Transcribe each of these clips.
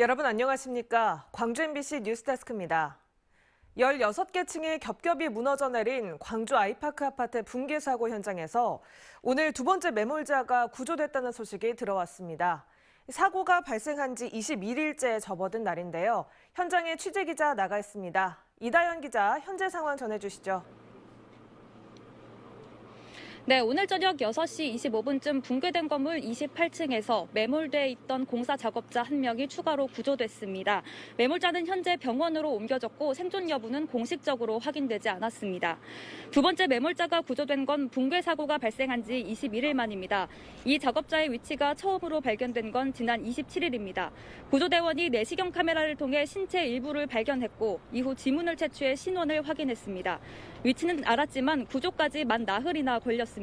여러분 안녕하십니까? 광주 MBC 뉴스데스크입니다. 16개 층이 겹겹이 무너져 내린 광주 아이파크 아파트 붕괴 사고 현장에서 오늘 두 번째 매몰자가 구조됐다는 소식이 들어왔습니다. 사고가 발생한 지 21일째 접어든 날인데요. 현장에 취재기자 나가 있습니다. 이다연 기자, 현재 상황 전해주시죠. 네, 오늘 저녁 6시 25분쯤 붕괴된 건물 28층에서 매몰돼 있던 공사 작업자 1명이 추가로 구조됐습니다. 매몰자는 현재 병원으로 옮겨졌고 생존 여부는 공식적으로 확인되지 않았습니다. 두 번째 매몰자가 구조된 건 붕괴 사고가 발생한 지 21일 만입니다. 이 작업자의 위치가 처음으로 발견된 건 지난 27일입니다. 구조대원이 내시경 카메라를 통해 신체 일부를 발견했고 이후 지문을 채취해 신원을 확인했습니다. 위치는 알았지만 구조까지 만 나흘이나 걸렸습니다.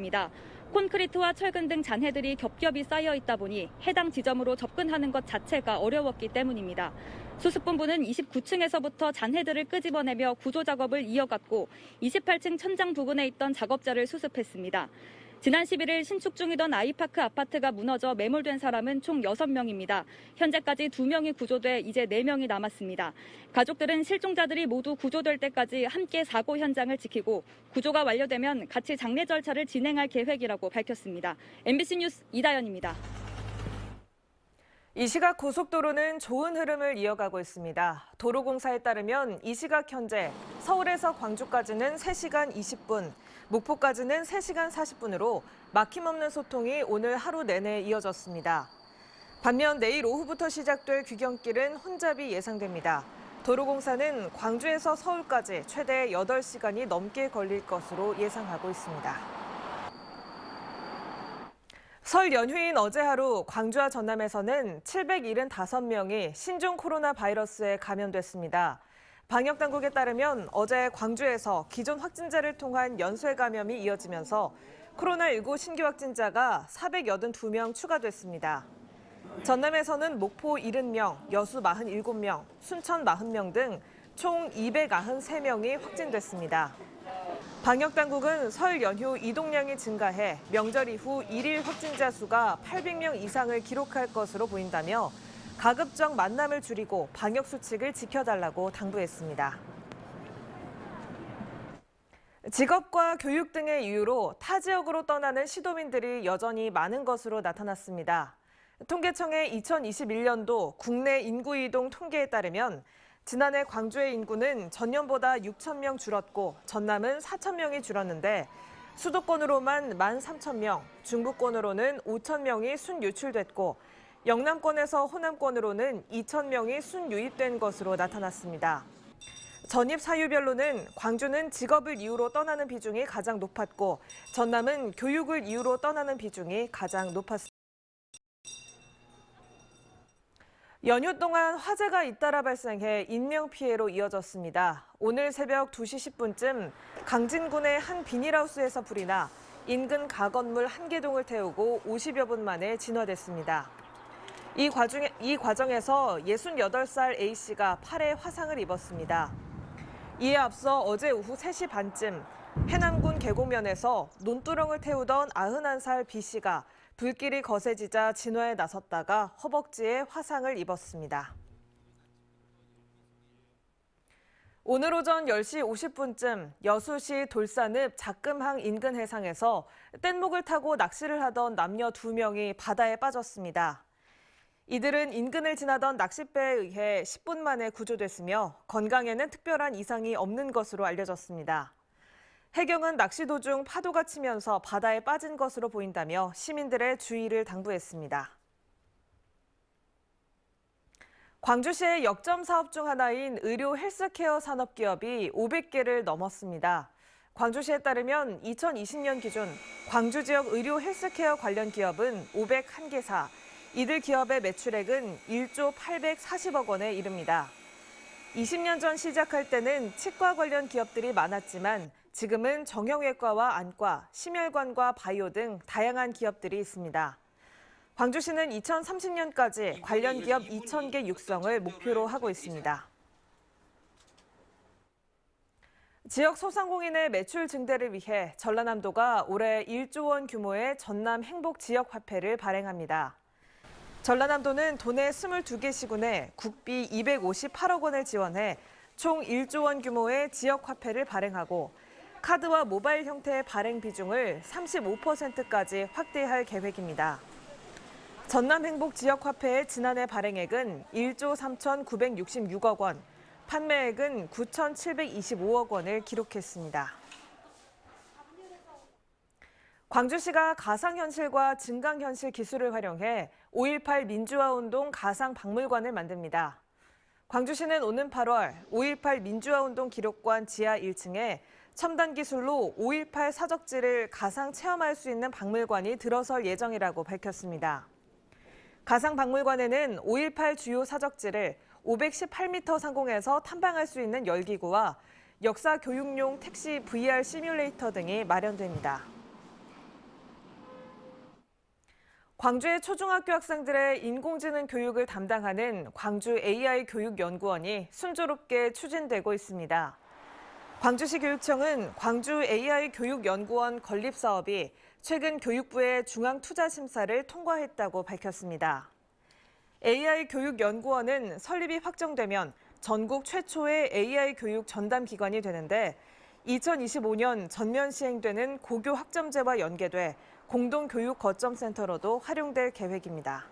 콘크리트와 철근 등 잔해들이 겹겹이 쌓여 있다 보니 해당 지점으로 접근하는 것 자체가 어려웠기 때문입니다. 수습본부는 29층에서부터 잔해들을 끄집어내며 구조 작업을 이어갔고 28층 천장 부근에 있던 작업자를 수습했습니다. 지난 11일 신축 중이던 아이파크 아파트가 무너져 매몰된 사람은 총 6명입니다. 현재까지 2명이 구조돼 이제 4명이 남았습니다. 가족들은 실종자들이 모두 구조될 때까지 함께 사고 현장을 지키고 구조가 완료되면 같이 장례 절차를 진행할 계획이라고 밝혔습니다. MBC 뉴스 이다연입니다. 이 시각 고속도로는 좋은 흐름을 이어가고 있습니다. 도로공사에 따르면 이 시각 현재 서울에서 광주까지는 3시간 20분, 목포까지는 3시간 40분으로 막힘없는 소통이 오늘 하루 내내 이어졌습니다. 반면 내일 오후부터 시작될 귀경길은 혼잡이 예상됩니다. 도로공사는 광주에서 서울까지 최대 8시간이 넘게 걸릴 것으로 예상하고 있습니다. 설 연휴인 어제 하루 광주와 전남에서는 775명이 신종 코로나 바이러스에 감염됐습니다. 방역당국에 따르면 어제 광주에서 기존 확진자를 통한 연쇄 감염이 이어지면서 코로나19 신규 확진자가 482명 추가됐습니다. 전남에서는 목포 70명, 여수 47명, 순천 40명 등 총 293명이 확진됐습니다. 방역당국은 설 연휴 이동량이 증가해 명절 이후 일일 확진자 수가 800명 이상을 기록할 것으로 보인다며 가급적 만남을 줄이고 방역수칙을 지켜달라고 당부했습니다. 직업과 교육 등의 이유로 타 지역으로 떠나는 시도민들이 여전히 많은 것으로 나타났습니다. 통계청의 2021년도 국내 인구 이동 통계에 따르면 지난해 광주의 인구는 전년보다 6,000명 줄었고 전남은 4,000명이 줄었는데 수도권으로만 13,000명, 중부권으로는 5,000명이 순유출됐고 영남권에서 호남권으로는 2,000명이 순유입된 것으로 나타났습니다. 전입 사유별로는 광주는 직업을 이유로 떠나는 비중이 가장 높았고 전남은 교육을 이유로 떠나는 비중이 가장 높았습니다. 연휴 동안 화재가 잇따라 발생해 인명피해로 이어졌습니다. 오늘 새벽 2시 10분쯤 강진군의 한 비닐하우스에서 불이 나 인근 가건물 한 개동을 태우고 50여 분 만에 진화됐습니다. 이 과정에서 68살 A씨가 팔에 화상을 입었습니다. 이에 앞서 어제 오후 3시 반쯤 해남군 계곡면에서 논두렁을 태우던 91살 B씨가 불길이 거세지자 진화에 나섰다가 허벅지에 화상을 입었습니다. 오늘 오전 10시 50분쯤 여수시 돌산읍 작금항 인근 해상에서 뗏목을 타고 낚시를 하던 남녀 2명이 바다에 빠졌습니다. 이들은 인근을 지나던 낚싯배에 의해 10분 만에 구조됐으며 건강에는 특별한 이상이 없는 것으로 알려졌습니다. 해경은 낚시 도중 파도가 치면서 바다에 빠진 것으로 보인다며 시민들의 주의를 당부했습니다. 광주시의 역점 사업 중 하나인 의료 헬스케어 산업기업이 500개를 넘었습니다. 광주시에 따르면 2020년 기준 광주 지역 의료 헬스케어 관련 기업은 501개사, 이들 기업의 매출액은 1조 840억 원에 이릅니다. 20년 전 시작할 때는 치과 관련 기업들이 많았지만 지금은 정형외과와 안과, 심혈관과 바이오 등 다양한 기업들이 있습니다. 광주시는 2030년까지 관련 기업 2,000개 육성을 목표로 하고 있습니다. 지역 소상공인의 매출 증대를 위해 전라남도가 올해 1조 원 규모의 전남 행복 지역 화폐를 발행합니다. 전라남도는 도내 22개 시군에 국비 258억 원을 지원해 총 1조 원 규모의 지역화폐를 발행하고 카드와 모바일 형태의 발행 비중을 35%까지 확대할 계획입니다. 전남행복지역화폐의 지난해 발행액은 1조 3,966억 원, 판매액은 9,725억 원을 기록했습니다. 광주시가 가상현실과 증강현실 기술을 활용해 5.18 민주화운동 가상박물관을 만듭니다. 광주시는 오는 8월 5.18 민주화운동 기록관 지하 1층에 첨단 기술로 5.18 사적지를 가상 체험할 수 있는 박물관이 들어설 예정이라고 밝혔습니다. 가상박물관에는 5.18 주요 사적지를 518m 상공에서 탐방할 수 있는 열기구와 역사 교육용 택시 VR 시뮬레이터 등이 마련됩니다. 광주의 초중학교 학생들의 인공지능 교육을 담당하는 광주 AI 교육연구원이 순조롭게 추진되고 있습니다. 광주시 교육청은 광주 AI 교육연구원 건립 사업이 최근 교육부의 중앙투자심사를 통과했다고 밝혔습니다. AI 교육연구원은 설립이 확정되면 전국 최초의 AI 교육 전담 기관이 되는데 2025년 전면 시행되는 고교 학점제와 연계돼 공동교육 거점센터로도 활용될 계획입니다.